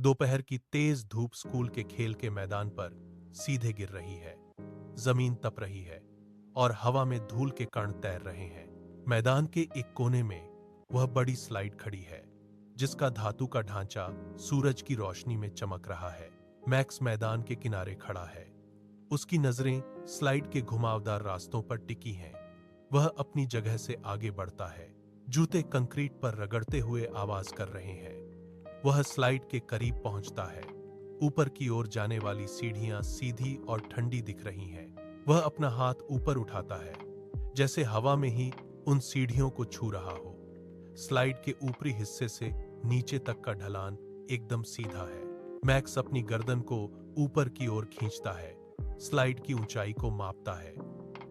दोपहर की तेज धूप स्कूल के खेल के मैदान पर सीधे गिर रही है। जमीन तप रही है और हवा में धूल के कण तैर रहे हैं। मैदान के एक कोने में वह बड़ी स्लाइड खड़ी है, जिसका धातु का ढांचा सूरज की रोशनी में चमक रहा है। मैक्स मैदान के किनारे खड़ा है। उसकी नजरें स्लाइड के घुमावदार रास्तों पर टिकी हैं। वह अपनी जगह से आगे बढ़ता है। जूते कंक्रीट पर रगड़ते हुए आवाज कर रहे हैं। वह स्लाइड के करीब पहुंचता है। ऊपर की ओर जाने वाली सीढ़ियां सीधी और ठंडी दिख रही हैं। वह अपना हाथ ऊपर उठाता है, जैसे हवा में ही उन सीढ़ियों को छू रहा हो। स्लाइड के ऊपरी हिस्से से नीचे तक का ढलान एकदम सीधा है। मैक्स अपनी गर्दन को ऊपर की ओर खींचता है, स्लाइड की ऊंचाई को मापता है।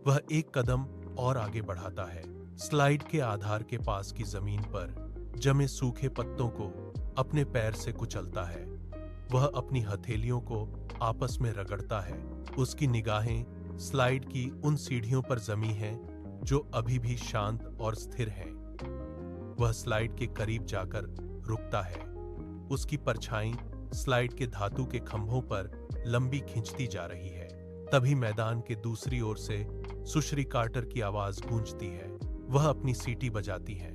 वह एक कदम और आगे बढ़ाता है। स्लाइड के आधार के पास की जमीन पर जमे सूखे पत्तों को अपने पैर से कुचलता है। वह अपनी हथेलियों को आपस में रगड़ता है। उसकी निगाहें स्लाइड की उन सीढ़ियों पर जमी हैं जो अभी भी शांत और स्थिर हैं। वह स्लाइड के करीब जाकर रुकता है। उसकी परछाई स्लाइड के धातु के खंभों पर लंबी खिंचती जा रही है। तभी मैदान के दूसरी ओर से सुश्री कार्टर की आवाज गूंजती है। वह अपनी सीटी बजाती है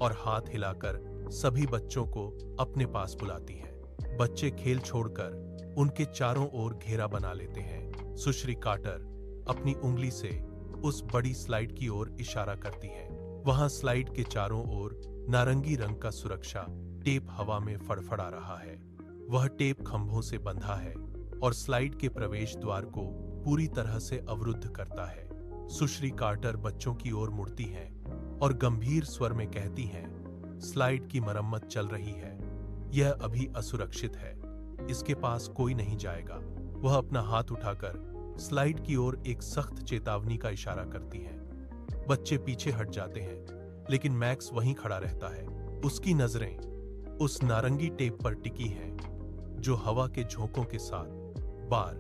और हाथ हिलाकर सभी बच्चों को अपने पास बुलाती है। बच्चे खेल छोड़कर उनके चारों ओर घेरा बना लेते हैं। सुश्री कार्टर अपनी उंगली से उस बड़ी स्लाइड की ओर इशारा करती है। वहां स्लाइड के चारों ओर नारंगी रंग का सुरक्षा टेप हवा में फड़फड़ा रहा है। वह टेप खंभों से बंधा है और स्लाइड के प्रवेश द्वार को पूरी तरह से अवरुद्ध करता है। सुश्री कार्टर बच्चों की ओर मुड़ती हैं और गंभीर स्वर में कहती हैं, स्लाइड की मरम्मत चल रही है। यह अभी असुरक्षित है। इसके पास कोई नहीं जाएगा। वह अपना हाथ उठाकर स्लाइड की ओर एक सख्त चेतावनी का इशारा करती है। बच्चे पीछे हट जाते हैं, लेकिन मैक्स वहीं खड़ा रहता है। उसकी नजरें उस नारंगी टेप पर टिकी हैं, जो हवा के झोंकों के साथ बार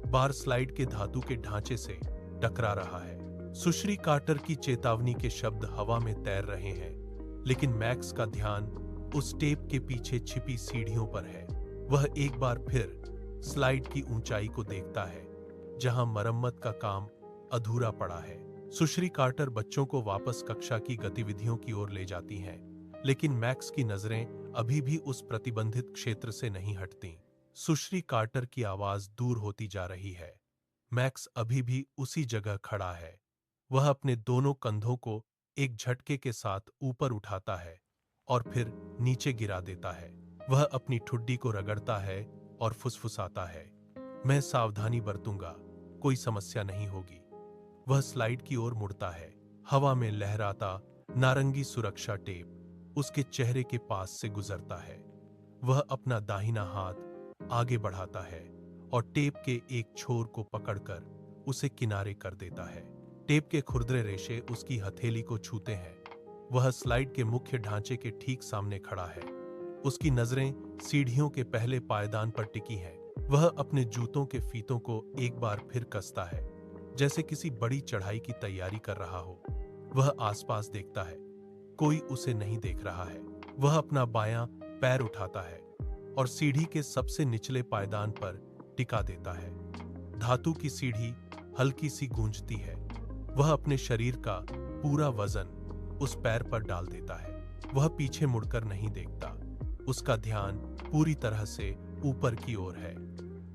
बार स्लाइड के धातु के ढांचे से टकरा रहा है। सुश्री कार्टर की चेतावनी के शब्द हवा में तैर रहे हैं, लेकिन मैक्स का ध्यान उस टेप के पीछे छिपी सीढ़ियों पर है। वह एक बार फिर स्लाइड की ऊंचाई को देखता है, जहां मरम्मत का काम अधूरा पड़ा है। सुश्री कार्टर बच्चों को वापस कक्षा की गतिविधियों की ओर ले जाती हैं, लेकिन मैक्स की नजरें अभी भी उस प्रतिबंधित क्षेत्र से नहीं हटती। सुश्री कार्टर की आवाज दूर होती जा रही है। मैक्स अभी भी उसी जगह खड़ा है। वह अपने दोनों कंधों को एक झटके के साथ ऊपर उठाता है और फिर नीचे गिरा देता है। वह अपनी ठुड्डी को रगड़ता है और फुसफुसाता है, मैं सावधानी बरतूंगा, कोई समस्या नहीं होगी। वह स्लाइड की ओर मुड़ता है। हवा में लहराता नारंगी सुरक्षा टेप उसके चेहरे के पास से गुजरता है। वह अपना दाहिना हाथ आगे बढ़ाता है और टेप के एक छोर को पकड़कर उसे किनारे कर देता है। टेप के खुरदरे रेशे उसकी हथेली को छूते हैं। वह स्लाइड के मुख्य ढांचे के ठीक सामने खड़ा है। उसकी नजरें सीढ़ियों के पहले पायदान पर टिकी हैं। वह अपने जूतों के फीतों को एक बार फिर कसता है, जैसे किसी बड़ी चढ़ाई की तैयारी कर रहा हो। वह आसपास देखता है, कोई उसे नहीं देख रहा है। वह अपना बायां पैर उठाता है और सीढ़ी के सबसे निचले पायदान पर टिका देता है। धातु की सीढ़ी हल्की सी गूंजती है। वह अपने शरीर का पूरा वजन उस पैर पर डाल देता है। वह पीछे मुड़कर नहीं देखता। उसका ध्यान पूरी तरह से ऊपर की ओर है।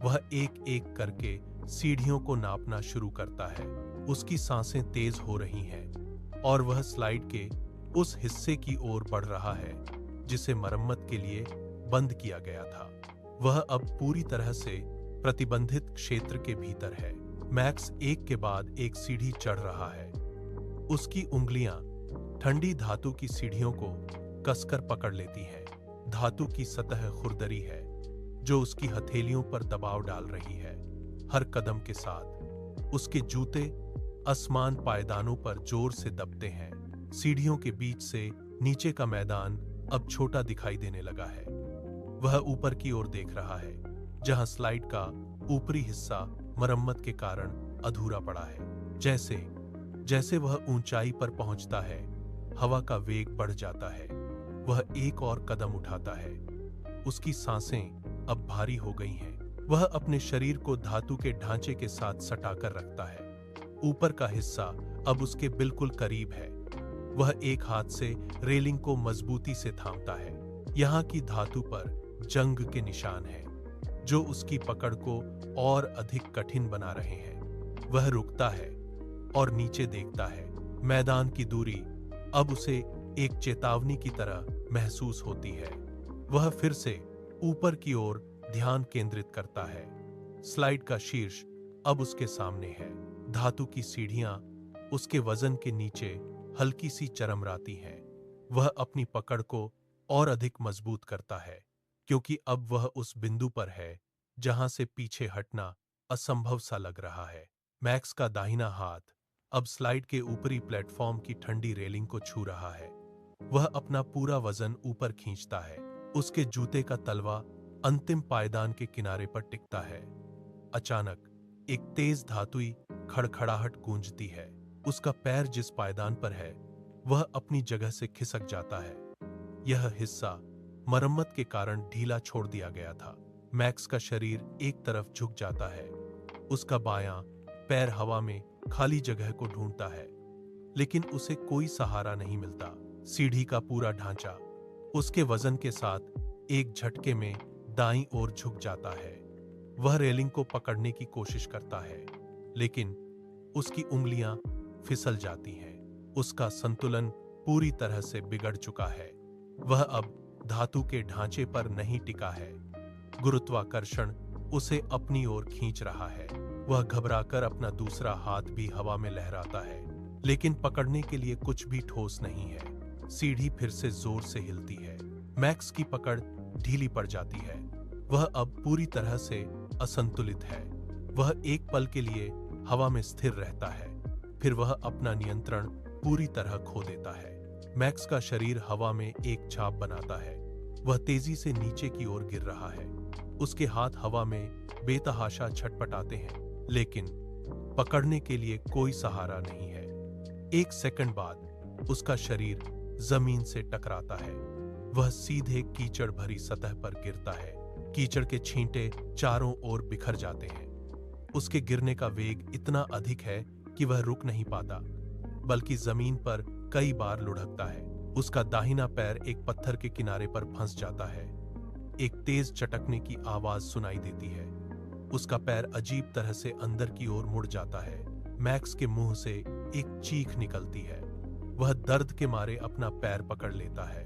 वह एक एक करके सीढ़ियों को नापना शुरू करता है। उसकी सांसें तेज हो रही हैं और वह स्लाइड के उस हिस्से की ओर बढ़ रहा है जिसे मरम्मत के लिए बंद किया गया था। वह अब पूरी तरह से प्रतिबंधित क्षेत्र के भीतर है। मैक्स एक के बाद एक सीढ़ी चढ़ रहा है। उसकी उंगलियां ठंडी धातु की सीढ़ियों को कसकर पकड़ लेती हैं। धातु की सतह खुरदरी है, जो उसकी हथेलियों पर दबाव डाल रही है। हर कदम के साथ उसके जूते असमान पायदानों पर जोर से दबते हैं। सीढ़ियों के बीच से नीचे का मैदान अब छोटा दिखाई देने लगा है। वह ऊपर की ओर देख रहा है, जहां स्लाइड का ऊपरी हिस्सा मरम्मत के कारण अधूरा पड़ा है। जैसे जैसे वह ऊंचाई पर पहुंचता है, हवा का वेग बढ़ जाता है। वह एक और कदम उठाता है। उसकी सांसें अब भारी हो गई हैं। वह अपने शरीर को धातु के ढांचे के साथ सटाकर रखता है। ऊपर का हिस्सा अब उसके बिल्कुल करीब है। वह एक हाथ से रेलिंग को मजबूती से थामता है। यहाँ की धातु पर जंग के निशान हैं, जो उसकी पकड़ को और अधिक कठिन बना रहे हैं। वह रुकता है और नीचे देखता है। मैदान की दूरी अब उसे एक चेतावनी की तरह महसूस होती है। वह फिर से ऊपर की ओर ध्यान केंद्रित करता है। स्लाइड का शीर्ष अब उसके सामने है। धातु की सीढ़ियां उसके वजन के नीचे हल्की सी चरमराती हैं। वह अपनी पकड़ को और अधिक मजबूत करता है, क्योंकि अब वह उस बिंदु पर है जहां से पीछे हटना असंभव सा लग रहा है। मैक्स का दाहिना हाथ अब स्लाइड के ऊपरी प्लेटफॉर्म की ठंडी रेलिंग को छू रहा है। वह अपना पूरा वजन ऊपर खींचता है। उसके जूते का तलवा अंतिम पायदान के किनारे पर टिकता है। अचानक एक तेज धातुई खड़खड़ाहट गूंजती है। उसका पैर जिस पायदान पर है वह अपनी जगह से खिसक जाता है। यह हिस्सा मरम्मत के कारण ढीला छोड़ दिया गया था। मैक्स का शरीर एक तरफ झुक जाता है। उसका बायां पैर हवा में खाली जगह को ढूंढता है, लेकिन उसे कोई सहारा नहीं मिलता। सीढ़ी का पूरा ढांचा उसके वजन के साथ एक झटके में दाईं ओर झुक जाता है। वह रेलिंग को पकड़ने की कोशिश करता है, लेकिन उसकी उंगलियां फिसल जाती हैं। उसका संतुलन पूरी तरह से बिगड़ चुका है। वह अब धातु के ढांचे पर नहीं टिका है। गुरुत्वाकर्षण उसे अपनी ओर खींच रहा है। वह घबराकर अपना दूसरा हाथ भी हवा में लहराता है, लेकिन पकड़ने के लिए कुछ भी ठोस नहीं है। सीढ़ी फिर से जोर से हिलती है। मैक्स की पकड़ ढीली पड़ जाती है। वह अब पूरी तरह से असंतुलित है। वह एक पल के लिए हवा में स्थिर रहता है, फिर वह अपना नियंत्रण पूरी तरह खो देता है। मैक्स का शरीर हवा में एक छाप बनाता है। वह तेजी से नीचे की ओर गिर रहा है। उसके हाथ हवा में बेतहाशा छटपटाते हैं, लेकिन पकड़ने के लिए कोई सहारा नहीं है। एक सेकंड बाद उसका शरीर जमीन से टकराता है। वह सीधे कीचड़ भरी सतह पर गिरता है। कीचड़ के छींटे चारों ओर बिखर जाते हैं। उसके गिरने का वेग इतना अधिक है कि वह रुक नहीं पाता, बल्कि जमीन पर कई बार लुढ़कता है। उसका दाहिना पैर एक पत्थर के किनारे पर फंस जाता है। एक तेज चटकने की आवाज सुनाई देती है। उसका पैर अजीब तरह से अंदर की ओर मुड़ जाता है। मैक्स के मुंह से एक चीख निकलती है। वह दर्द के मारे अपना पैर पकड़ लेता है।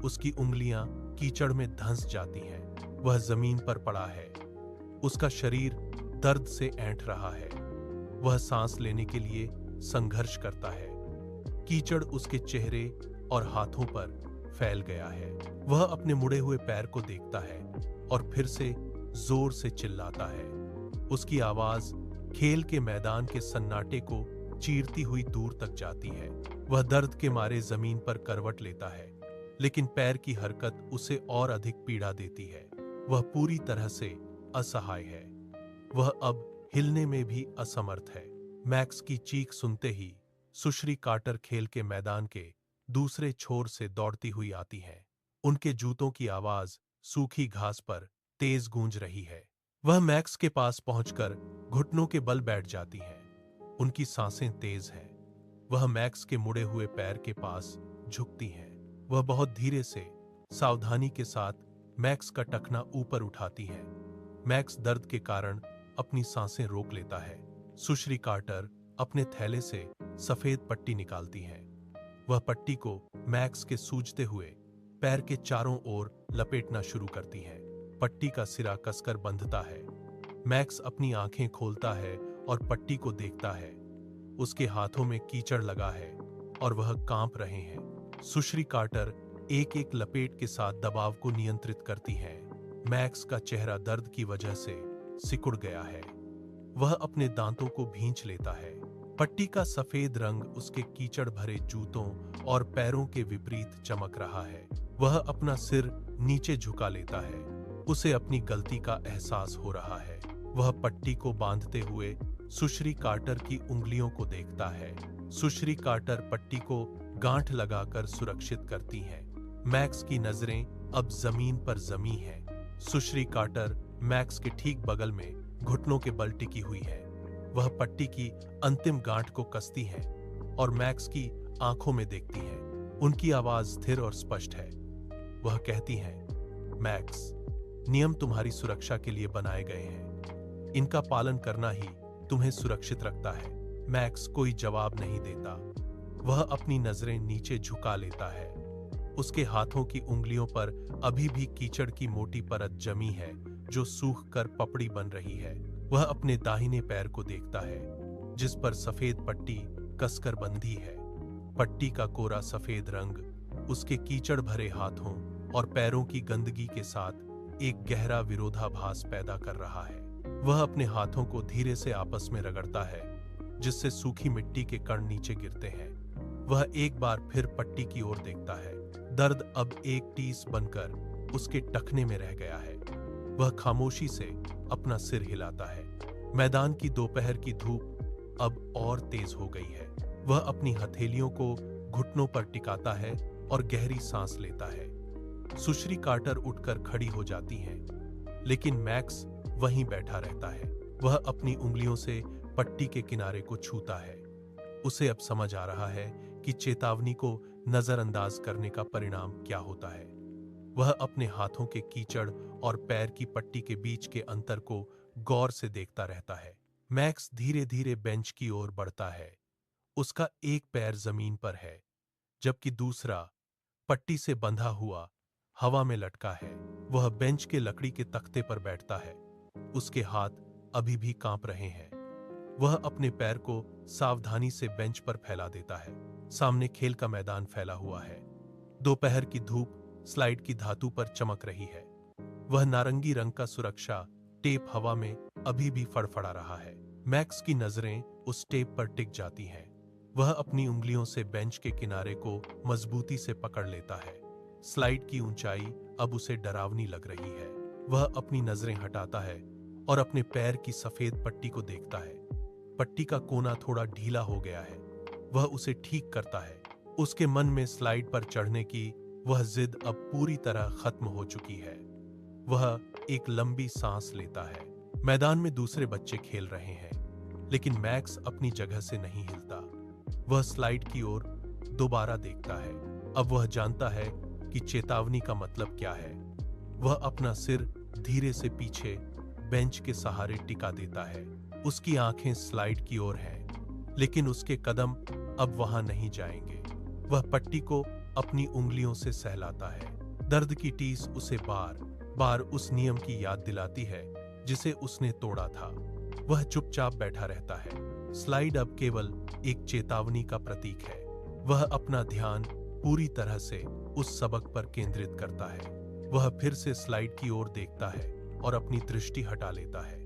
उसकी उंगलियां कीचड़ में धंस जाती हैं। वह जमीन पर पड़ा है। उसका शरीर दर्द से ऐंठ रहा है। वह सांस लेने के लिए संघर्ष करता है। कीचड़ उसके चेहरे और हाथों पर फैल गया है। वह अपने मुड़े हुए पैर को देखता है और फिर से जोर से चिल्लाता है। उसकी आवाज खेल के मैदान के सन्नाटे को चीरती हुई दूर तक जाती है। वह दर्द के मारे जमीन पर करवट लेता है, लेकिन पैर की हरकत उसे और अधिक पीड़ा देती है। वह पूरी तरह से असहाय है। वह अब हिलने में भी असमर्थ है। मैक्स की चीख सुनते ही सुश्री कार्टर खेल के मैदान के दूसरे छोर से दौड़ती हुई आती हैं। उनके जूतों की आवाज सूखी घास पर तेज गूंज रही है। वह मैक्स के पास पहुंचकर घुटनों के बल बैठ जाती हैं। उनकी सांसें तेज हैं। वह मैक्स के मुड़े हुए पैर के पास झुकती हैं। वह बहुत धीरे से, सावधानी के साथ मैक्स का टखना ऊपर उठाती हैं। मैक्स दर्द के कारण अपनी सांसें रोक लेता है। सुश्री कार्टर अपने थैले से सफेद पट्टी निकालती हैं। वह पट्टी को मैक्स के सूजते हुए पैर के चारों ओर लपेटना शुरू करती हैं। पट्टी का सिरा कसकर बंधता है। मैक्स अपनी आंखें खोलता है और पट्टी को देखता है। उसके हाथों में कीचड़ लगा है और वह कांप रहे हैं। सुश्री कार्टर एक एक लपेट के साथ दबाव को नियंत्रित करती हैं। मैक्स का चेहरा दर्द की वजह से सिकुड़ गया है। वह अपने दांतों को भींच लेता है। पट्टी का सफेद रंग उसके कीचड़ भरे जूतों और पैरों के विपरीत चमक रहा है। वह अपना सिर नीचे झुका लेता है। उसे अपनी गलती का एहसास हो रहा है। वह पट्टी को बांधते हुए सुश्री कार्टर की उंगलियों को देखता है। सुश्री कार्टर पट्टी को गांठ लगाकर सुरक्षित करती हैं। मैक्स की नजरें अब जमीन पर जमी हैं। सुश्री कार्टर मैक्स के ठीक बगल में घुटनों के बल टिकी हुई है। वह पट्टी की अंतिम गांठ को कसती हैं और मैक्स की आंखों में देखती हैं। उनकी आवाज स्थिर और स्पष्ट है। वह कहती हैं, मैक्स, नियम तुम्हारी सुरक्षा के लिए बनाए गए हैं। इनका पालन करना ही तुम्हें सुरक्षित रखता है। मैक्स कोई जवाब नहीं देता। वह अपनी नजरें नीचे झुका लेता है। उसके हाथों की उंगलियों पर अभी भी कीचड़ की मोटी परत जमी है जो सूख कर पपड़ी बन रही है। वह अपने दाहिने पैर को देखता है जिस पर सफेद पट्टी कसकर बंधी है। पट्टी का कोरा सफेद रंग उसके कीचड़ भरे हाथों और पैरों की गंदगी के साथ एक गहरा विरोधाभास पैदा कर रहा है। वह अपने हाथों को धीरे से आपस में रगड़ता है जिससे सूखी मिट्टी के कण नीचे गिरते हैं। वह एक बार फिर पट्टी की ओर देखता है। दर्द अब एक टीस बनकर उसके टखने में रह गया है। वह खामोशी से अपना सिर हिलाता है। मैदान की दोपहर की धूप अब और तेज हो गई है। वह अपनी हथेलियों को घुटनों पर टिकाता है और गहरी सांस लेता है। सुश्री कार्टर उठकर खड़ी हो जाती हैं, लेकिन मैक्स वहीं बैठा रहता है। वह अपनी उंगलियों से पट्टी के किनारे को छूता है। उसे अब समझ आ रहा है कि चेतावनी को नजरअंदाज करने का परिणाम क्या होता है। वह अपने हाथों के कीचड़ और पैर की पट्टी के बीच के अंतर को गौर से देखता रहता है। मैक्स धीरे धीरे बेंच की ओर बढ़ता है। उसका एक पैर जमीन पर है जबकि दूसरा पट्टी से बंधा हुआ हवा में लटका है। वह बेंच के लकड़ी के तख्ते पर बैठता है। उसके हाथ अभी भी कांप रहे हैं। वह अपने पैर को सावधानी से बेंच पर फैला देता है। सामने खेल का मैदान फैला हुआ है। दोपहर की धूप स्लाइड की धातु पर चमक रही है। वह नारंगी रंग का सुरक्षा टेप हवा में अभी भी फड़फड़ा रहा है। मैक्स की नजरें उस टेप पर टिक जाती हैं। वह अपनी उंगलियों से बेंच के किनारे को मजबूती से पकड़ लेता है। स्लाइड की ऊंचाई अब उसे डरावनी लग रही है। वह अपनी नजरें हटाता है और अपने पैर की सफेद पट्टी को देखता है। पट्टी का कोना थोड़ा ढीला हो गया है। वह उसे ठीक करता है। उसके मन में स्लाइड पर चढ़ने की वह जिद अब पूरी तरह खत्म हो चुकी है। वह एक लंबी सांस लेता है। मैदान में दूसरे बच्चे खेल रहे हैं, लेकिन मैक्स अपनी जगह से नहीं हिलता। वह स्लाइड की ओर दोबारा देखता है। अब वह जानता है कि चेतावनी का मतलब क्या है। वह अपना सिर धीरे से पीछे बेंच के सहारे टिका देता है। उसकी आंखें स्लाइड की ओर हैं, लेकिन उसके कदम अब वहां नहीं जाएंगे। वह पट्टी को अपनी उंगलियों से सहलाता है। दर्द की टीस उसे बार बार उस नियम की याद दिलाती है जिसे उसने तोड़ा था। वह चुपचाप बैठा रहता है। स्लाइड अब केवल एक चेतावनी का प्रतीक है। वह अपना ध्यान पूरी तरह से उस सबक पर केंद्रित करता है। वह फिर से स्लाइड की ओर देखता है और अपनी दृष्टि हटा लेता है।